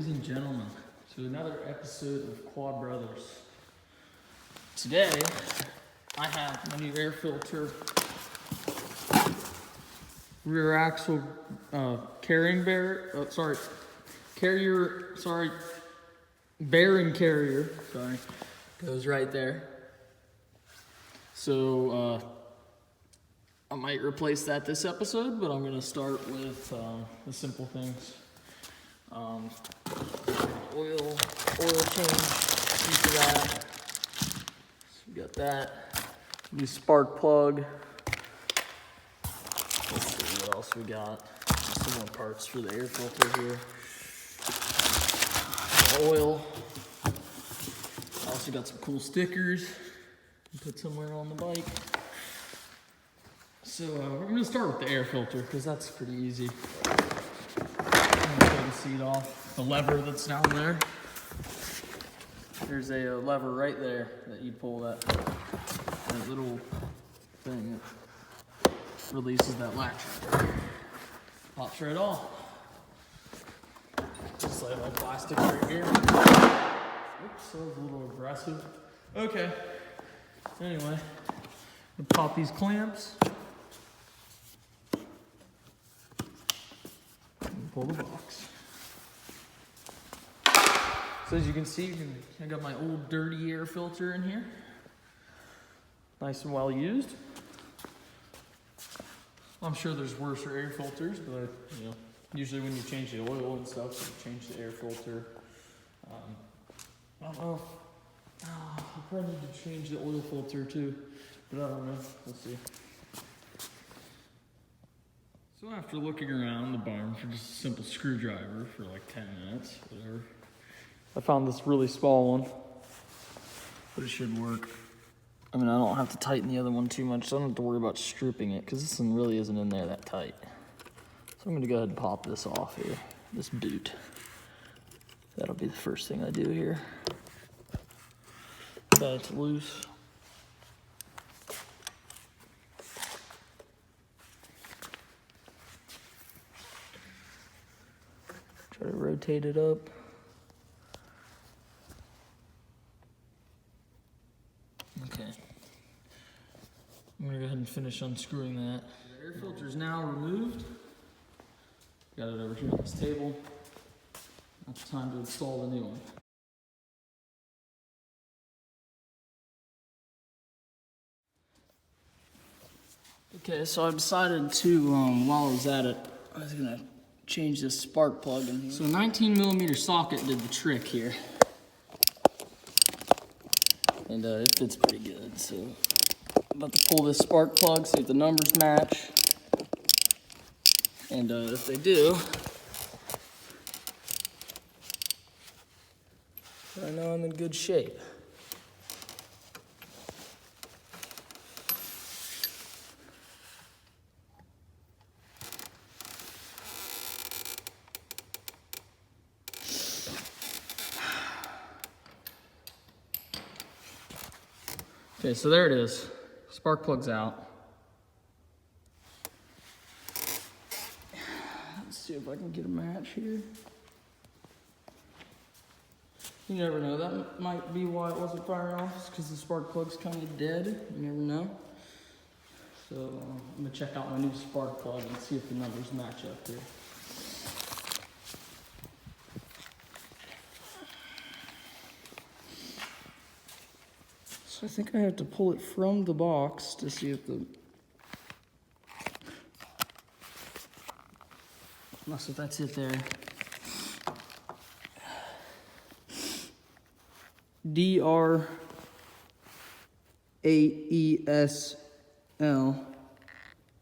ladies and gentlemen, to another episode of Quad Brothers. Today, I have my new air filter rear axle bearing carrier, goes right there. So, I might replace that this episode, but I'm gonna start with the simple things. Oil change, piece of that. So we got that. New spark plug. Let's see what else we got. Some more parts for the air filter here. Oil. Also got some cool stickers to put somewhere on the bike. So we're gonna start with the air filter because that's pretty easy. I'm gonna pull the seat off. The lever that's down there. There's a lever right there that you pull that little thing that releases that latch. Pops right off. Just like my plastic right here. Oops, that was a little aggressive. Okay. Anyway, we'll pop these clamps. And pull the box. So as you can see, I got my old dirty air filter in here. Nice and well used. I'm sure there's worse air filters, but usually when you change the oil and stuff, you change the air filter. I don't know. I probably need to change the oil filter too, but I don't know. We'll see. So after looking around the barn for just a simple screwdriver for like 10 minutes, whatever, I found this really small one, but it should work. I mean, I don't have to tighten the other one too much, so I don't have to worry about stripping it, because this one really isn't in there that tight. So I'm gonna go ahead and pop this off here, this boot. That'll be the first thing I do here. That's loose. Try to rotate it up. Okay. I'm gonna go ahead and finish unscrewing that. The air filter is now removed. Got it over here on this table. Now it's time to install the new one. Okay, so I decided to, while I was at it, I was gonna change this spark plug in here. So a 19mm socket did the trick here. And it fits pretty good, so I'm about to pull this spark plug, see if the numbers match. And if they do, I know I'm in good shape. Okay, so there it is. Spark plug's out. Let's see if I can get a match here. You never know, that might be why it wasn't firing off, it's because the spark plug's kind of dead. You never know. So I'm gonna check out my new spark plug and see if the numbers match up here. So I think I have to pull it from the box to see if that's it there. DRAESL.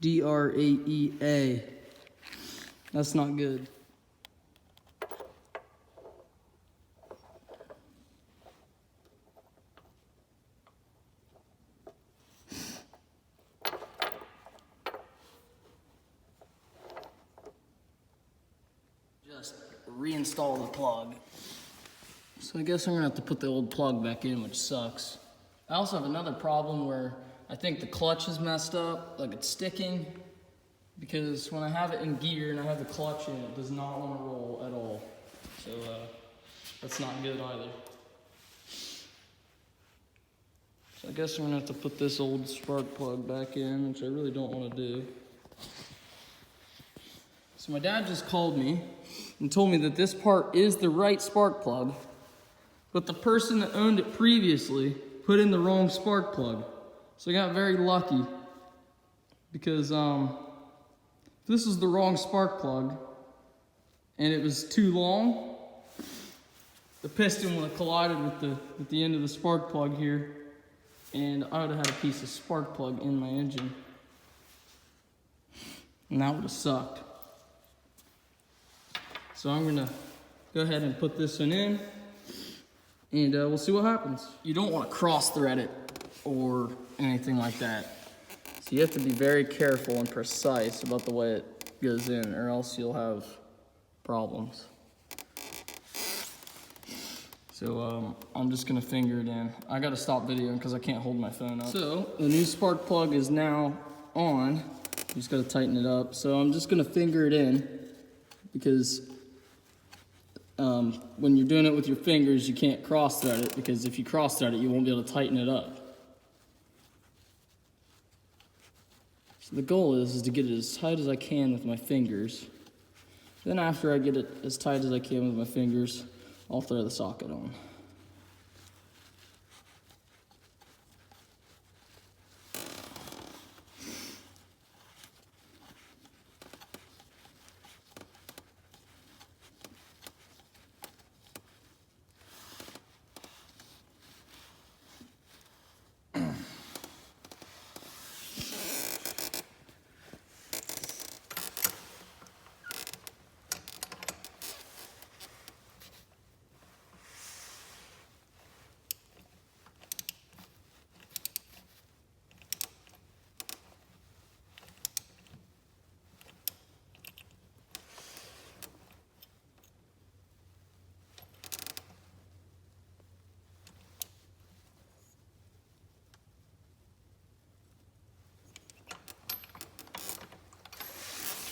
DRAEA. That's not good. Just reinstall the plug. So I guess I'm gonna have to put the old plug back in, which sucks. I also have another problem where I think the clutch is messed up, like it's sticking, because when I have it in gear and I have the clutch in, it does not want to roll at all. So So that's not good either. So I guess I'm gonna have to put this old spark plug back in, which I really don't want to do. So my dad just called me and told me that this part is the right spark plug, but the person that owned it previously put in the wrong spark plug. So I got very lucky because this is the wrong spark plug and it was too long, the piston would have collided with the end of the spark plug here, and I would have had a piece of spark plug in my engine, and that would have sucked. So I'm gonna go ahead and put this one in, and we'll see what happens. You don't want to cross thread it or anything like that. So you have to be very careful and precise about the way it goes in, or else you'll have problems. So I'm just gonna finger it in. I gotta stop videoing because I can't hold my phone up. So the new spark plug is now on. You just gotta tighten it up. So I'm just gonna finger it in because when you're doing it with your fingers, you can't cross thread it, because if you cross thread it, you won't be able to tighten it up. So the goal is to get it as tight as I can with my fingers. Then after I get it as tight as I can with my fingers, I'll throw the socket on.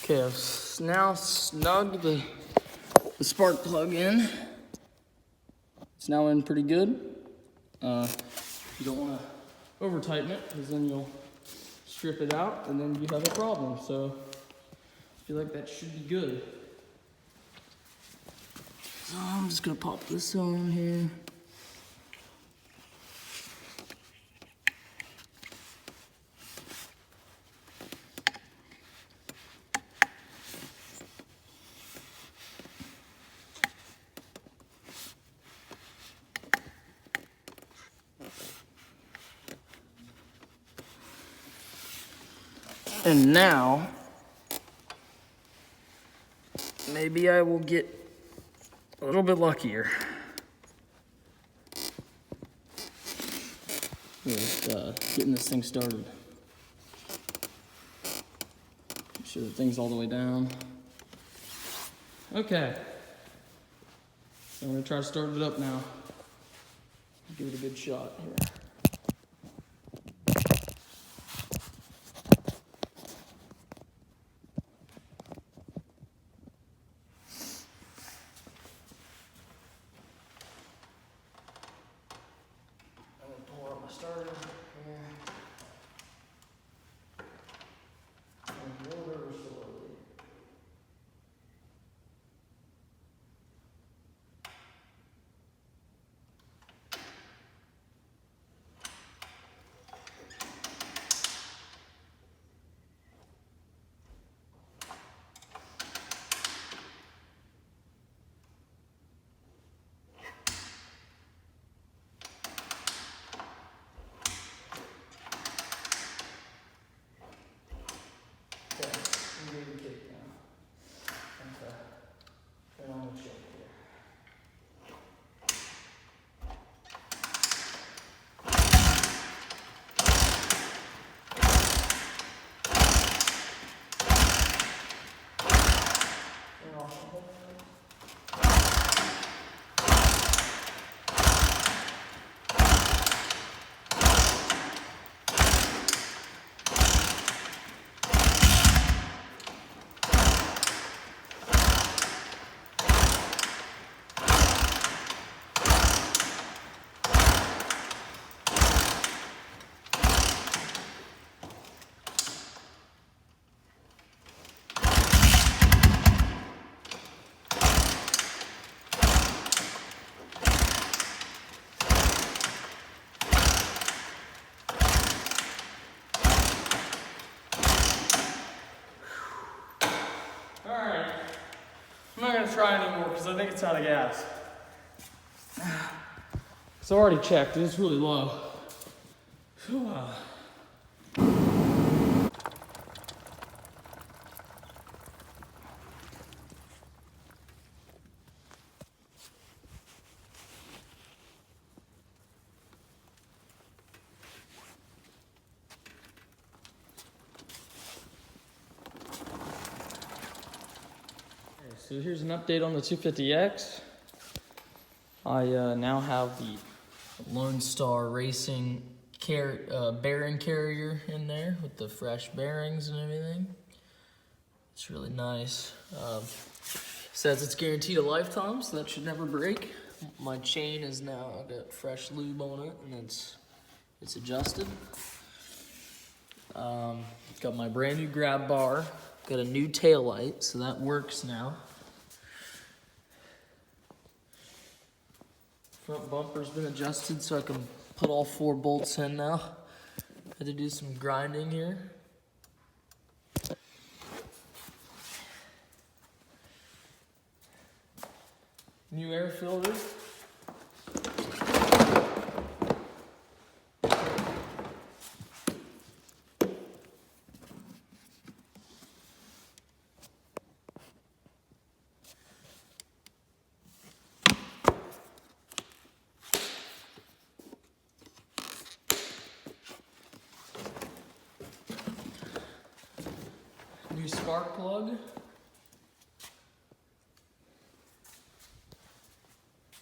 Okay, I've now snugged the spark plug in. It's now in pretty good. You don't want to over tighten it, because then you'll strip it out and then you have a problem. So I feel like that should be good. So I'm just gonna pop this on here. And now, maybe I will get a little bit luckier with getting this thing started. Make sure the thing's all the way down. Okay, so I'm gonna try to start it up now. Give it a good shot here. Starter here. And roll over slowly. try anymore because I think it's out of gas. So I already checked, it's really low. Whew. So here's an update on the 250X. I now have the Lone Star Racing bearing carrier in there with the fresh bearings and everything. It's really nice. Says it's guaranteed a lifetime, so that should never break. My chain is now got fresh lube on it, and it's adjusted. Got my brand new grab bar. Got a new tail light, so that works now. Front bumper's been adjusted so I can put all 4 bolts in now. Had to do some grinding here. New air filter. New spark plug.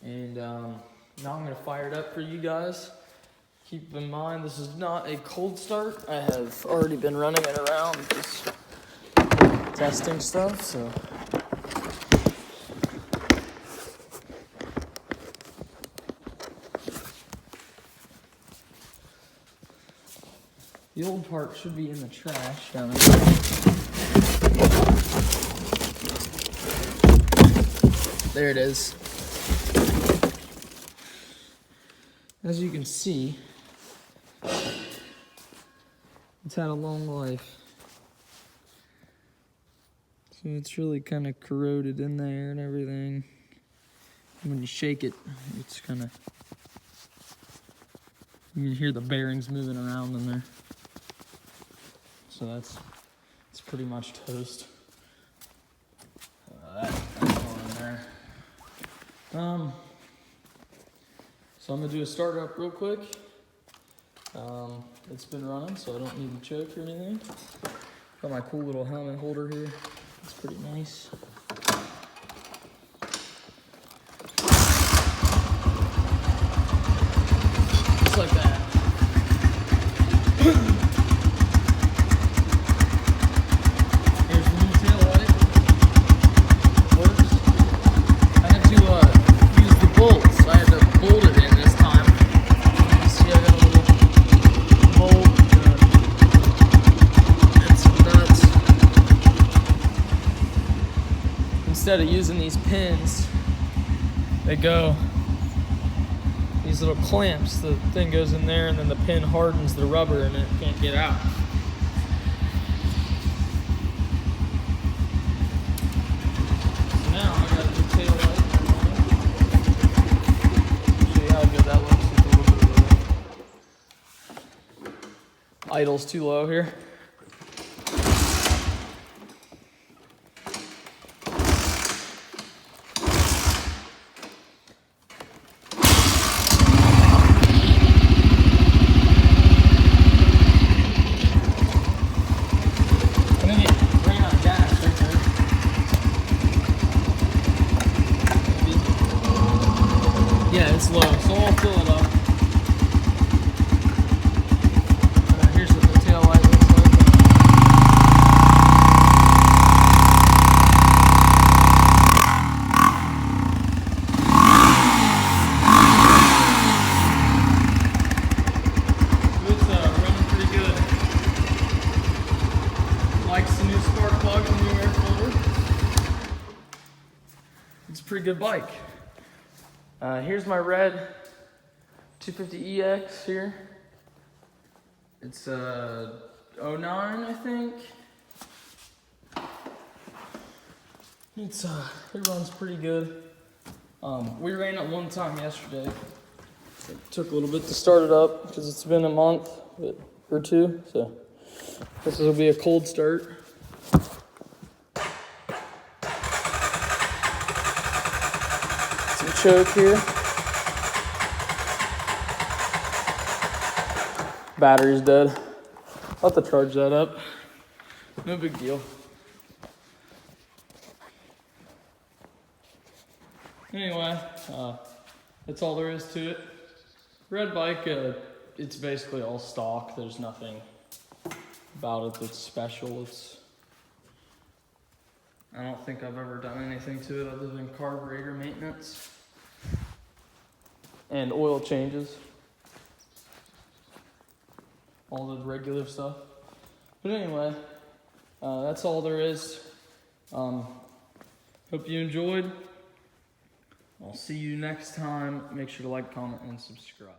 And now I'm gonna fire it up for you guys. Keep in mind, this is not a cold start. I have already been running it around just testing stuff, so. The old part should be in the trash down there. There it is. As you can see, it's had a long life. So it's really kind of corroded in there and everything. And when you shake it, it's kind of, you can hear the bearings moving around in there. So it's pretty much toast. That's all in there. So I'm gonna do a start up real quick. It's been running, so I don't need to choke or anything. Got my cool little helmet holder here. It's pretty nice. Just like that. Here's the new tail light. Works. I had to use the bolts. I had to bolt it in this time. You see, I got a little bolt and some nuts. Instead of using these pins, they go these little clamps. The thing goes in there and then the pin hardens the rubber and it can't get out. So now I got the tail light. Show you how good that looks with a little bit of idle's too low here. Yeah, it's low, so I'll fill it up. Here's what the tail light looks like. It's running pretty good. Likes the new spark plug and new air filter. It's a pretty good bike. Here's my red 250EX here. It's 09, I think. It runs pretty good. We ran it one time yesterday. It took a little bit to start it up because it's been a month or two, so this will be a cold start. Some choke here. Battery's dead. I'll have to charge that up. No big deal. Anyway, that's all there is to it. Red bike, it's basically all stock. There's nothing about it that's special. I don't think I've ever done anything to it other than carburetor maintenance and oil changes. All the regular stuff. But anyway, that's all there is. Hope you enjoyed. I'll see you next time. Make sure to like, comment, and subscribe.